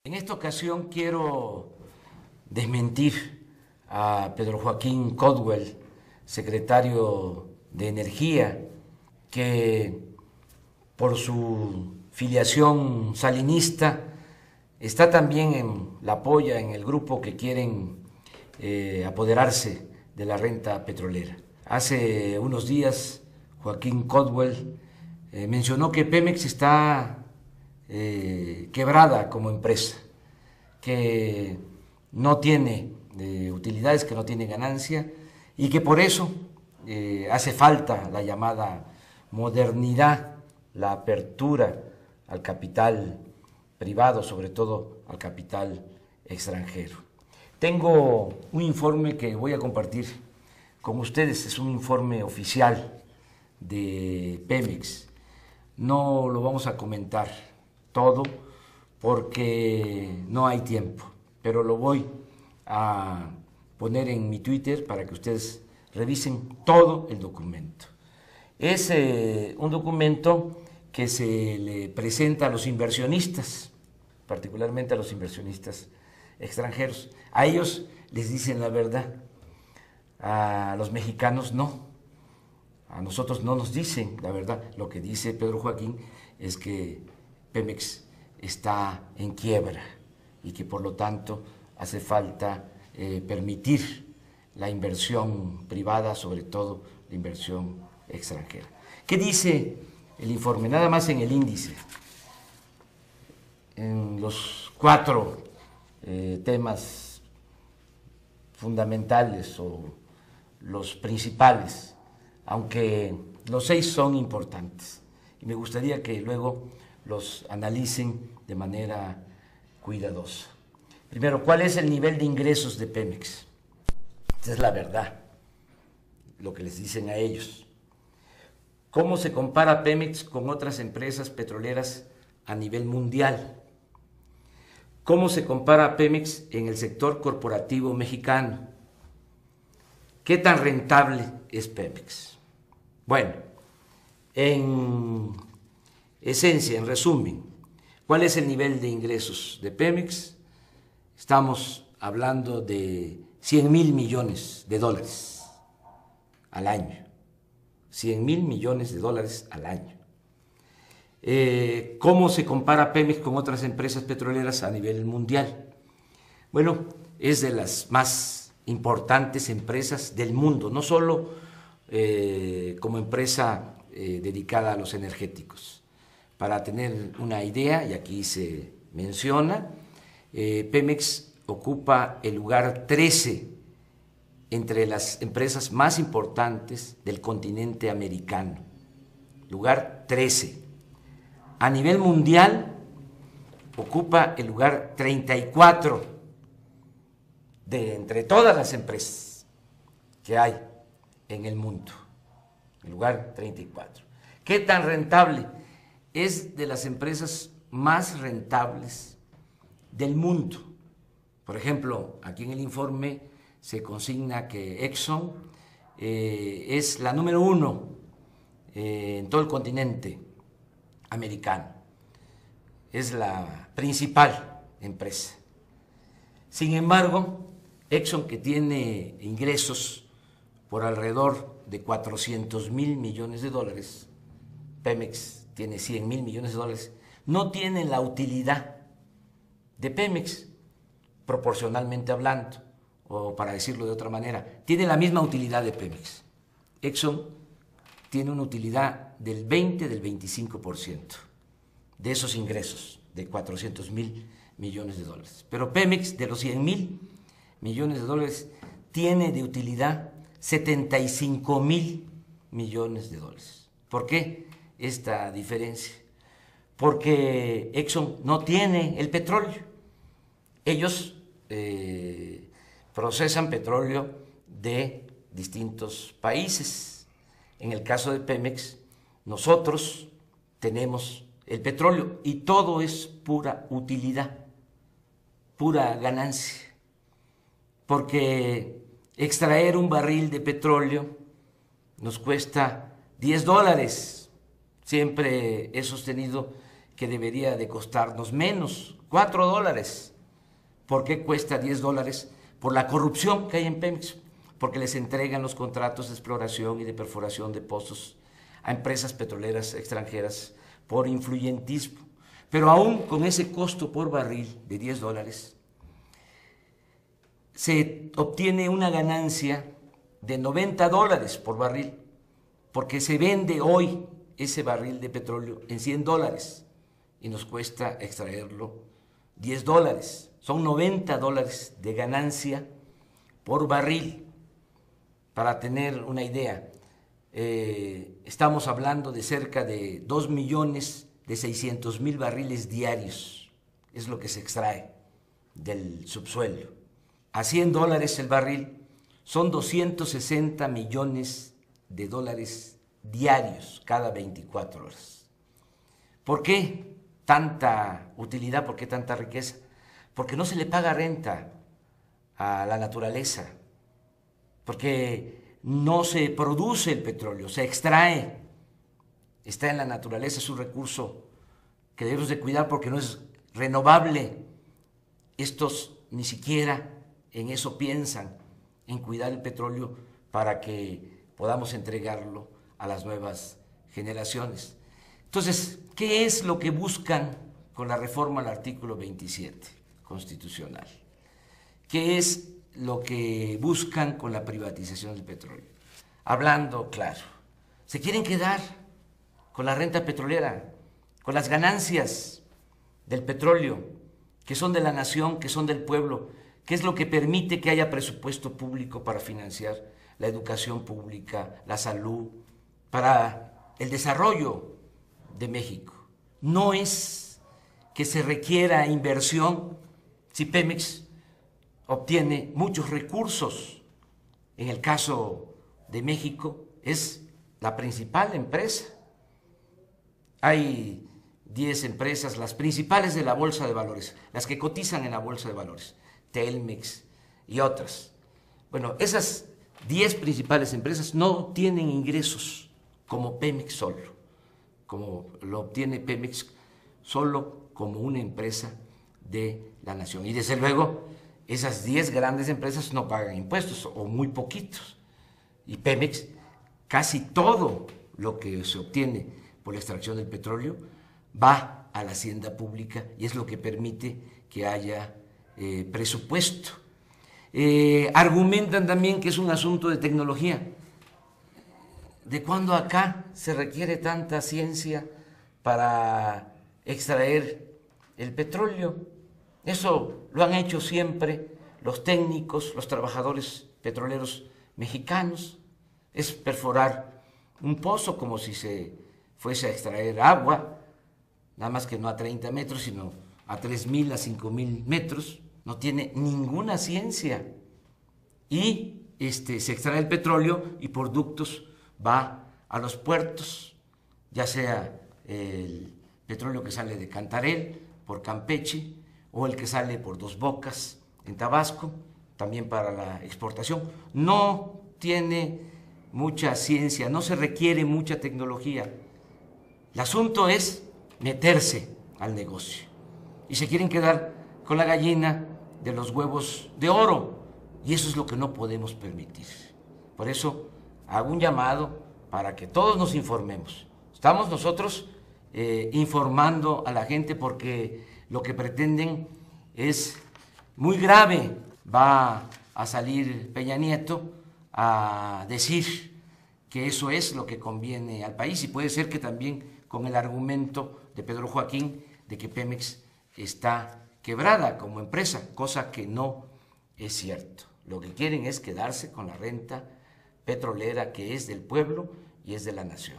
En esta ocasión quiero desmentir a Pedro Joaquín Caldwell, secretario de Energía, que por su filiación salinista está también en la polla en el grupo que quieren apoderarse de la renta petrolera. Hace unos días Joaquín Caldwell mencionó que Pemex está quebrada como empresa, que no tiene utilidades, que no tiene ganancia y que por eso hace falta la llamada modernidad, la apertura al capital privado, sobre todo al capital extranjero. Tengo un informe que voy a compartir con ustedes, es un informe oficial de Pemex. No lo vamos a comentar todo porque no hay tiempo, pero lo voy a poner en mi Twitter para que ustedes revisen todo el documento. Es un documento que se le presenta a los inversionistas, particularmente a los inversionistas extranjeros. A ellos les dicen la verdad, a los mexicanos no, a nosotros no nos dicen la verdad. Lo que dice Pedro Joaquín es que Pemex está en quiebra y que por lo tanto hace falta permitir la inversión privada, sobre todo la inversión extranjera. ¿Qué dice el informe? Nada más en el índice, en los 4 temas fundamentales o los principales, aunque los 6 son importantes y me gustaría que luego los analicen de manera cuidadosa. Primero, ¿cuál es el nivel de ingresos de Pemex? Esa es la verdad, lo que les dicen a ellos. ¿Cómo se compara Pemex con otras empresas petroleras a nivel mundial? ¿Cómo se compara Pemex en el sector corporativo mexicano? ¿Qué tan rentable es Pemex? Bueno, en esencia, en resumen, ¿cuál es el nivel de ingresos de Pemex? Estamos hablando de 100,000 millones de dólares al año. 100,000 millones de dólares al año. ¿Cómo se compara Pemex con otras empresas petroleras a nivel mundial? Bueno, es de las más importantes empresas del mundo, no solo como empresa dedicada a los energéticos. Para tener una idea, y aquí se menciona, Pemex ocupa el lugar 13 entre las empresas más importantes del continente americano. Lugar 13. A nivel mundial ocupa el lugar 34 de entre todas las empresas que hay en el mundo. El lugar 34. ¿Qué tan rentable? Es de las empresas más rentables del mundo. Por ejemplo, aquí en el informe se consigna que Exxon es la número 1 en todo el continente americano. Es la principal empresa. Sin embargo, Exxon, que tiene ingresos por alrededor de 400,000 millones de dólares, Pemex tiene 100,000 millones de dólares, no tiene la utilidad de Pemex, proporcionalmente hablando, o para decirlo de otra manera, tiene la misma utilidad de Pemex. Exxon tiene una utilidad del 20, del 25% de esos ingresos de 400,000 millones de dólares. Pero Pemex, de los 100,000 millones de dólares, tiene de utilidad 75,000 millones de dólares. ¿Por qué esta diferencia? Porque Exxon no tiene el petróleo. Ellos procesan petróleo de distintos países. En el caso de Pemex, nosotros tenemos el petróleo y todo es pura utilidad, pura ganancia, porque extraer un barril de petróleo nos cuesta $10. Siempre he sostenido que debería de costarnos menos, $4. ¿Por qué cuesta $10? Por la corrupción que hay en Pemex, porque les entregan los contratos de exploración y de perforación de pozos a empresas petroleras extranjeras por influyentismo. Pero aún con ese costo por barril de $10, se obtiene una ganancia de $90 por barril, porque se vende hoy ese barril de petróleo en $100 y nos cuesta extraerlo $10. Son $90 de ganancia por barril. Para tener una idea, estamos hablando de cerca de 2.600.000 barriles diarios, es lo que se extrae del subsuelo. A $100 el barril son 260 millones de dólares diarios cada 24 horas. ¿Por qué tanta utilidad? ¿Por qué tanta riqueza? Porque no se le paga renta a la naturaleza, porque no se produce el petróleo, se extrae, está en la naturaleza, es un recurso que debemos de cuidar porque no es renovable. Estos ni siquiera en eso piensan, en cuidar el petróleo para que podamos entregarlo a las nuevas generaciones. Entonces, ¿qué es lo que buscan con la reforma al artículo 27 constitucional? ¿Qué es lo que buscan con la privatización del petróleo? Hablando claro, se quieren quedar con la renta petrolera, con las ganancias del petróleo, que son de la nación, que son del pueblo, que es lo que permite que haya presupuesto público para financiar la educación pública, la salud, para el desarrollo de México. No es que se requiera inversión si Pemex obtiene muchos recursos. En el caso de México es la principal empresa. Hay 10 empresas, las principales de la Bolsa de Valores, las que cotizan en la Bolsa de Valores, Telmex y otras. Bueno, esas 10 principales empresas no tienen ingresos como Pemex solo, como lo obtiene Pemex solo como una empresa de la nación. Y desde luego, esas 10 grandes empresas no pagan impuestos o muy poquitos. Y Pemex, casi todo lo que se obtiene por la extracción del petróleo va a la hacienda pública y es lo que permite que haya presupuesto. Argumentan también que es un asunto de tecnología. ¿De cuándo acá se requiere tanta ciencia para extraer el petróleo? Eso lo han hecho siempre los técnicos, los trabajadores petroleros mexicanos. Es perforar un pozo como si se fuese a extraer agua, nada más que no a 30 metros, sino a 3.000, a 5.000 metros. No tiene ninguna ciencia. Y se extrae el petróleo y por ductos va a los puertos, ya sea el petróleo que sale de Cantarell por Campeche o el que sale por Dos Bocas en Tabasco, también para la exportación. No tiene mucha ciencia, no se requiere mucha tecnología. El asunto es meterse al negocio y se quieren quedar con la gallina de los huevos de oro y eso es lo que no podemos permitir. Por eso hago un llamado para que todos nos informemos. Estamos nosotros informando a la gente porque lo que pretenden es muy grave. Va a salir Peña Nieto a decir que eso es lo que conviene al país y puede ser que también con el argumento de Pedro Joaquín de que Pemex está quebrada como empresa, cosa que no es cierto. Lo que quieren es quedarse con la renta petrolera que es del pueblo y es de la nación.